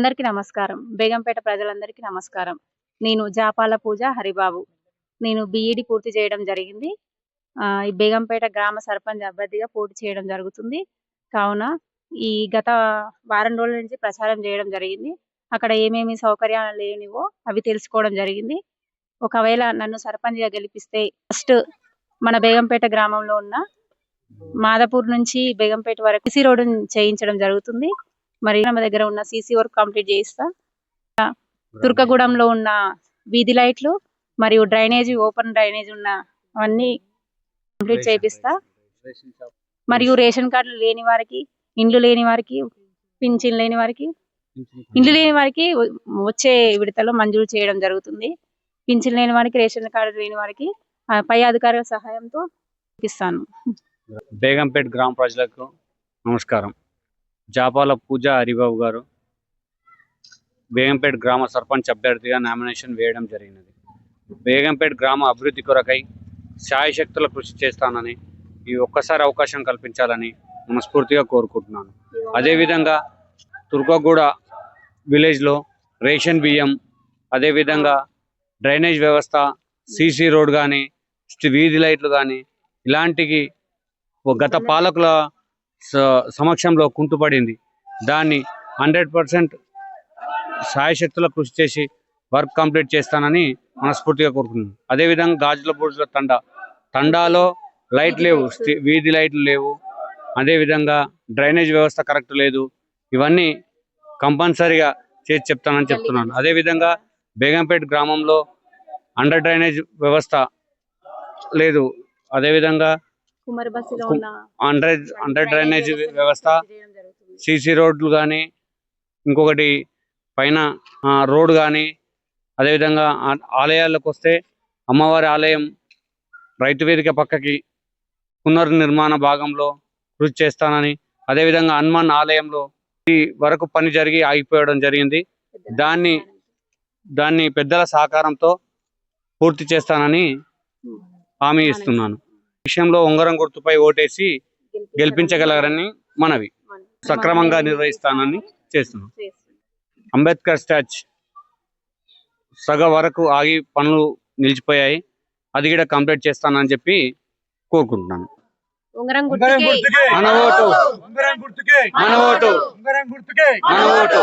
అందరికీ నమస్కారం. బేగంపేట ప్రజలందరికీ నమస్కారం. నేను జాపాల పూజ హరిబాబు. నేను బీఈడీ పూర్తి చేయడం జరిగింది. ఈ బేగంపేట గ్రామ సర్పంచ్ అభ్యర్థిగా పోటీ చేయడం జరుగుతుంది. కావున ఈ గత వారం రోజుల నుంచి ప్రచారం చేయడం జరిగింది. అక్కడ ఏమేమి సౌకర్యాలు లేనివో అవి తెలుసుకోవడం జరిగింది. ఒకవేళ నన్ను సర్పంచ్‌గా గెలిపిస్తే ఫస్ట్ మన బేగంపేట గ్రామంలో ఉన్న మాదాపూర్ నుంచి బేగంపేట వరకు సీసీ రోడ్డుని చేయించడం జరుగుతుంది. మరి మన దగ్గర ఉన్న సీసీ వర్క్ కంప్లీట్ చేయిస్తా. తుర్కగూడెంలో ఉన్న వీధి లైట్లు మరియు డ్రైనేజీ ఓపెన్ డ్రైనేజ్ ఉన్న అవన్నీ కంప్లీట్ చేపిస్తా. మరియు రేషన్ కార్డులు లేని వారికి, ఇండ్లు లేని వారికి, పింఛన్ లేని వారికి, ఇండ్లు లేని వారికి వచ్చే విడతలో మంజూరు చేయడం జరుగుతుంది. పింఛన్ లేని వారికి, రేషన్ కార్డు లేని వారికి పై అధికారుల సహాయంతో ఇప్పిస్తాను. బేగంపేట గ్రామ ప్రజలకు నమస్కారం. జాపాల పూజ హరిబాబు గారు బేగంపేట గ్రామ సర్పంచ్ అభ్యర్థిగా నామినేషన్ వేయడం జరిగినది. బేగంపేట గ్రామ అభివృద్ధి కొరకై శాయశక్తుల కృషి చేస్తానని, ఈ ఒక్కసారి అవకాశం కల్పించాలని మనస్ఫూర్తిగా కోరుకుంటున్నాను. అదేవిధంగా తుర్కగూడ విలేజ్లో రేషన్ బియ్యం, అదేవిధంగా డ్రైనేజ్ వ్యవస్థ, సీసీ రోడ్ కానీ, వీధి లైట్లు కానీ ఇలాంటివి గత పాలకుల సమక్షంలో కుంటుపడింది. దాన్ని 100% శాయశక్తుల కృషి చేసి వర్క్ కంప్లీట్ చేస్తానని మనస్ఫూర్తిగా కోరుకుంటున్నాను. అదేవిధంగా గాజుల బుర్జుల తండాలో లైట్ లేవు, వీధి లైట్లు లేవు, అదేవిధంగా డ్రైనేజ్ వ్యవస్థ కరెక్ట్ లేదు. ఇవన్నీ కంపల్సరీగా చేసి చెప్తానని చెప్తున్నాను. అదేవిధంగా బేగంపేట గ్రామంలో అండర్ డ్రైనేజ్ వ్యవస్థ లేదు. అదేవిధంగా అండర్ డ్రైనేజ్ వ్యవస్థ, సీసీ రోడ్లు కానీ, ఇంకొకటి పైన రోడ్ కానీ, అదేవిధంగా ఆలయాలకు వస్తే అమ్మవారి ఆలయం రైతు వేదిక పక్కకి పునర్నిర్మాణ భాగంలో కృషి చేస్తానని, అదేవిధంగా హనుమాన్ ఆలయంలో ఈ వరకు పని జరిగి ఆగిపోవడం జరిగింది. దాన్ని పెద్దల సహకారంతో పూర్తి చేస్తానని హామీ ఇస్తున్నాను. విషయంలో ఉంగరం గుర్తుపై ఓటేసి గెలిపించగలరని మనవి. సక్రమంగా నిర్వహిస్తానని చేస్తున్నాను. అంబేద్కర్ స్టాచ్యూ సగ వరకు ఆగి పనులు నిలిచిపోయాయి. అది కూడా కంప్లీట్ చేస్తానని చెప్పి కోరుకుంటున్నాను. మన ఓటు